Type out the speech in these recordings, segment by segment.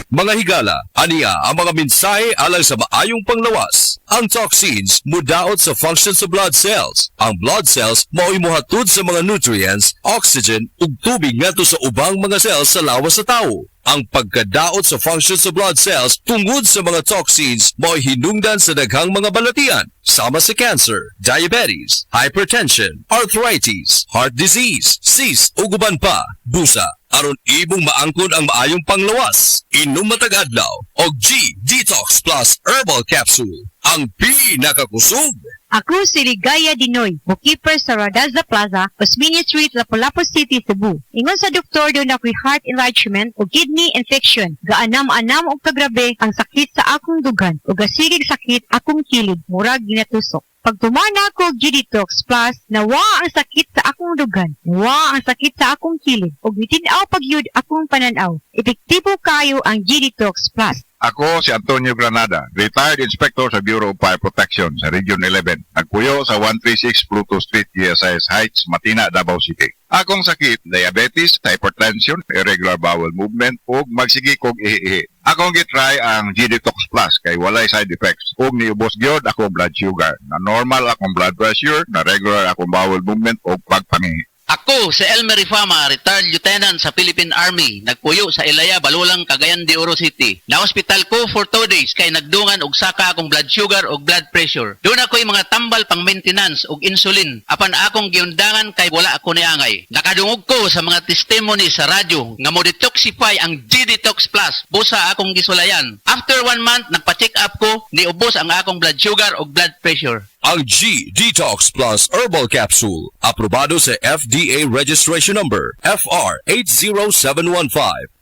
Mga higala, aniya ang mga mensahe alang sa maayong panglawas. Ang toxins mudaot sa function sa blood cells. Ang blood cells mao'y mohatod sa mga nutrients, oxygen ug tubig ngadto sa ubang mga cells sa lawas sa tao. Ang pagkadaot sa function sa blood cells tungod sa mga toxins mao'y hinungdan sa daghang mga balatian, sama sa cancer, diabetes, hypertension, arthritis, heart disease, cyst ug uban pa, busa. Aron ibong maangkon ang maayong panglawas, inom matag adlaw og G Detox Plus Herbal Capsule, ang pinakakusog. Ako si Ligaya Dinoy, bookkeeper sa Radaza Plaza, Osmeña Street, Lapu-Lapu City, Cebu. Ingon sa doktor doon ako'y heart enlargement o kidney infection. Gaanam-anam o kagrabe ang sakit sa akong dugan o gasigig sakit akong kilid, murag ginatusok. Pag tumana ko G-Detox Plus, nawa ang sakit sa akong dugan, nawa ang sakit sa akong kilid, o bitinaw pagyud akong pananaw. Epektibo kayo ang G-Detox Plus. Ako si Antonio Granada, retired inspector sa Bureau of Fire Protection sa Region 11. Nagpuyo sa 136 Pluto Street, ESIS Heights, Matina, Davao City. Akong sakit, diabetes, hypertension, irregular bowel movement, ug magsigi kog ihi-ihi. Akong gitry ang G-Detox Plus kay walay side effects. Ug niubos gyud akong blood sugar, na normal akong blood pressure, na regular akong bowel movement ug pagpangihi. Ako si Elmer Rifama, retired lieutenant sa Philippine Army. Nagpuyo sa Ilaya, Balulang, Cagayan de Oro City. Na-hospital ko for 2 days kay nagdungan og saka akong blood sugar og blood pressure. Doon ako'y mga tambal pang maintenance og insulin. Apan akong giundangan kay wala ako niangay. Nakadungog ko sa mga testimony sa radyo nga mo detoxify ang G-Detox Plus. Busa akong gisulayan. After 1 month, nagpa-check up ko, niubos ang akong blood sugar og blood pressure. Ang G-Detox Plus Herbal Capsule, aprobado sa FDA Registration Number FR80715.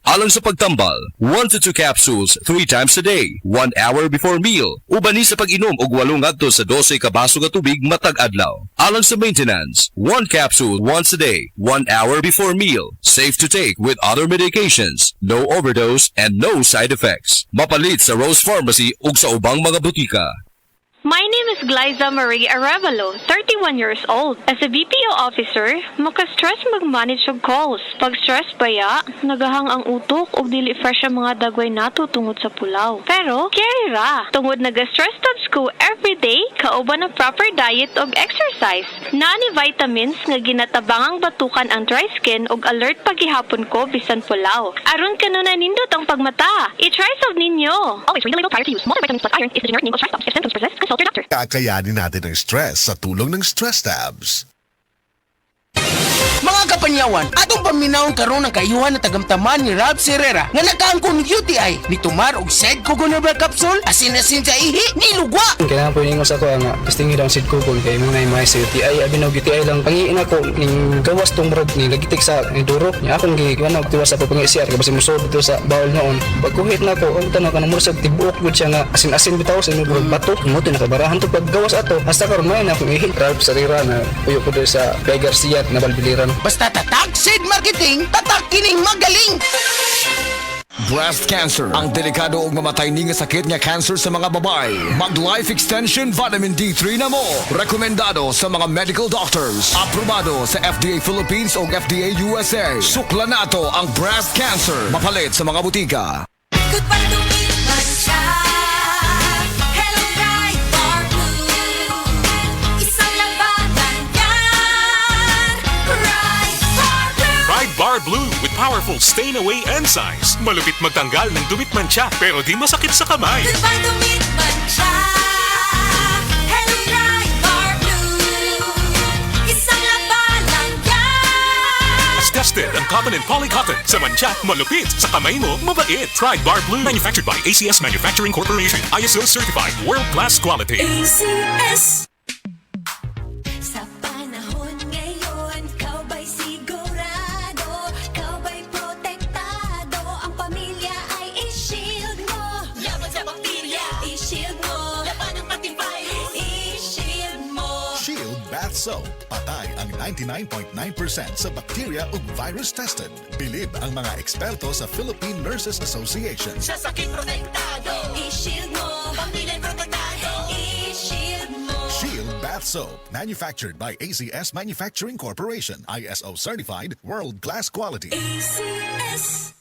Alang sa pagtambal, 1 to 2 capsules 3 times a day, 1 hour before meal. Ubani sa pag-inom og 8 ngadto sa 12 ka baso ka tubig matag adlaw. Alang sa maintenance, 1 capsule once a day, 1 hour before meal. Safe to take with other medications, no overdose and no side effects. Mapalit sa Rose Pharmacy ug sa ubang mga butika. My name is Glyza Marie Arevalo, 31 years old. As a BPO officer, maka-stress mag-manage og calls. Pag stress baya, nagahang ang utok ug dili fresh ang mga dagway nato tungod sa pulaw. Pero, carry ra. Tungod naga-stress tabs ko everyday, kauban ang proper diet ug exercise. Nani vitamins nga ginatabangang batukan ang dry skin ug alert pagihapon ko bisan pulaw. Aron kanuna nindot ang pagmata. I-try solve ninyo. Always read the label prior to use. Multivitamins plus iron is the generic name of stress tabs. If symptoms persist, consult your doctor. Kakayanin natin ang stress sa tulong ng Stress Tabs. Mga kapanyawan, atong paminawon karon ang kayuhan na tagamtaman ni Rob Serrera nga nakaangkon UTI ni tumar og sed coconut capsule asin-asin sa ihi ni lugwa. Kailangan po yung sa ko nga testingin ang seed kukul kay mga may sa UTI abi na UTI lang pangiin ako ning gawas tong brod ni lagitik sa duro niya akong giwan og tiwas sa pagpangi-CR kay basi musod dito sa bawal noon pagkuhit na ko ang tanong kanang mursag tibuok gud siya nga asin-asin bitaw sa imong brod bato mo to nakabarahan to paggawas ato hasta karon may na akong ihi Rob Serrera na puyo ko dito sa Bay Garcia na Balbiliran. Basta tatak seed marketing, tatak kining magaling. Breast cancer, ang delikado ug mamatay ni nga sakit nga cancer sa mga babae. Mag Life Extension Vitamin D3 na mo. Rekomendado sa mga medical doctors. Aprobado sa FDA Philippines ug FDA USA. Sukla nato ang breast cancer. Mapalit sa mga butika. Goodbye to me, Mancha. Hello, Bright Bar Blue. Isang labanan yan. Bright Bar Blue. Bright Bar Blue with powerful stain-away enzymes. Malupit magtanggal ng dumit mancha pero di masakit sa kamay. Goodbye to me, Mancha. Hello, Bright Bar Blue. Isang labanan yan. As tested ang cotton and polycotton. Sa mancha, malupit. Sa kamay mo, mabait. Bright Bar Blue. Manufactured by ACS Manufacturing Corporation. ISO certified. World-class quality. ACS. Sa panahon ngayon, kau ba'y sigurado? Kau ba'y protektado? Ang pamilya ay i-shield mo. Laban sa bakterya, i-shield mo. Laban ng pating virus, i-shield mo. Shield Bath Soap. Patay ang 99.9% sa bacteria ug virus tested. Bilib ang mga eksperto sa Philippine Nurses Association. Sa sakit protektado, i-shield mo. Pamilya protektado, i-shield mo. Shield Bath Soap. Manufactured by ACS Manufacturing Corporation. ISO certified. World-class quality. ACS.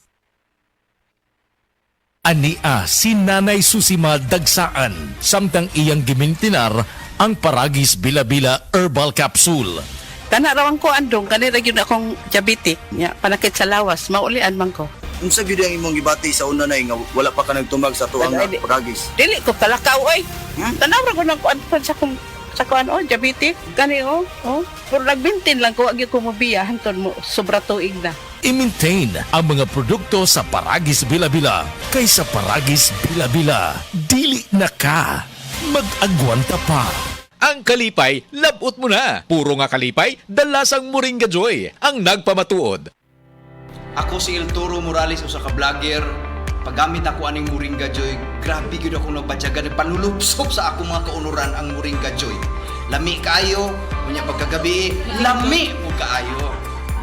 Ania si Nanay Susima Dagsaan, samtang iyang gimintinar ang Paragis Bila-Bila Herbal Capsule. Kanarawan ko andong, kanira yun akong diabetic. Ya, panakit sa lawas, maulian man ko. Unsa gyud ang imong gibati sa una nay nga wala pa ka nagtumag sa tuang Paragis? Dili ko talakaw oy. Tanawra ko nang kuan sa kuan diabetic. Kani puro nagbintin lang ko agi ko mobiya hanton mo sobra tuig na. I-maintain ang mga produkto sa Paragis Bila-Bila kaysa Paragis Bila-Bila. Dili na ka. Mag-agwanta pa. Ang kalipay, labot mo na. Puro nga kalipay, dalasang Moringa Joy ang nagpamatuod. Ako si El Toro Morales, usa ka vlogger. Paggamit ako aning Moringa Joy, grabe gyud ako nagbatyaga, nagpanulupsop sa akong mga kaunuran ang Moringa Joy. Lami kaayo, unya pagkagabi, lami mo kaayo.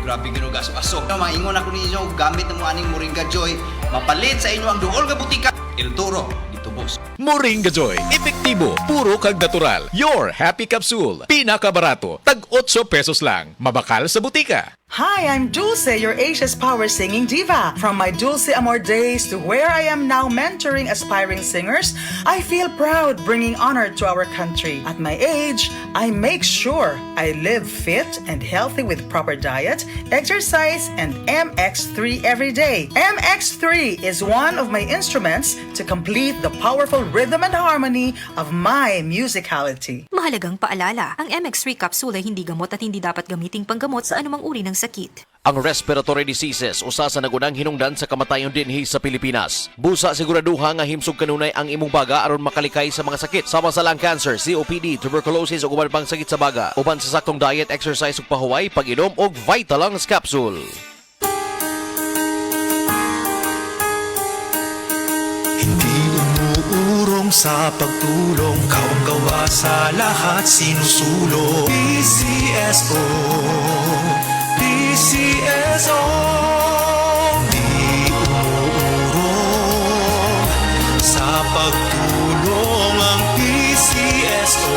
Grabe gyud aso-aso. Maingon ako ninyo gamit mo aning Moringa Joy, mapalit sa inyo ang duol nga butika. El Toro, dito boss. Moringa Joy, epektibo, puro kag natural. Your Happy Capsule, pinakabarato, tag 8 pesos lang. Mabakal sa butika. Hi, I'm Dulce, your Asia's power singing diva. From my Dulce Amor days to where I am now mentoring aspiring singers, I feel proud bringing honor to our country. At my age, I make sure I live fit and healthy with proper diet, exercise, and MX3 every day. MX3 is one of my instruments to complete the powerful rhythm and harmony of my musicality. Mahalagang paalala, ang MX3 capsule ay hindi gamot at hindi dapat gamiting panggamot sa anumang uri ng sakit. Ang respiratory diseases usa sa nagunang hinungdan sa kamatayon dinhi sa Pilipinas. Busa siguraduha nga himsog kanunay ang imong baga aron makalikay sa mga sakit sama sa lung cancer, COPD, tuberculosis ug uban pang sakit sa baga. Uban sa saktong diet, exercise ug pahuway, pag-inom og Vitalungs capsule. Hindi umuurong sa pagtulong, kawang gawa sa lahat sinusulong. PCSO, PCSO. Di umuurong sa pagtulong ang PCSO.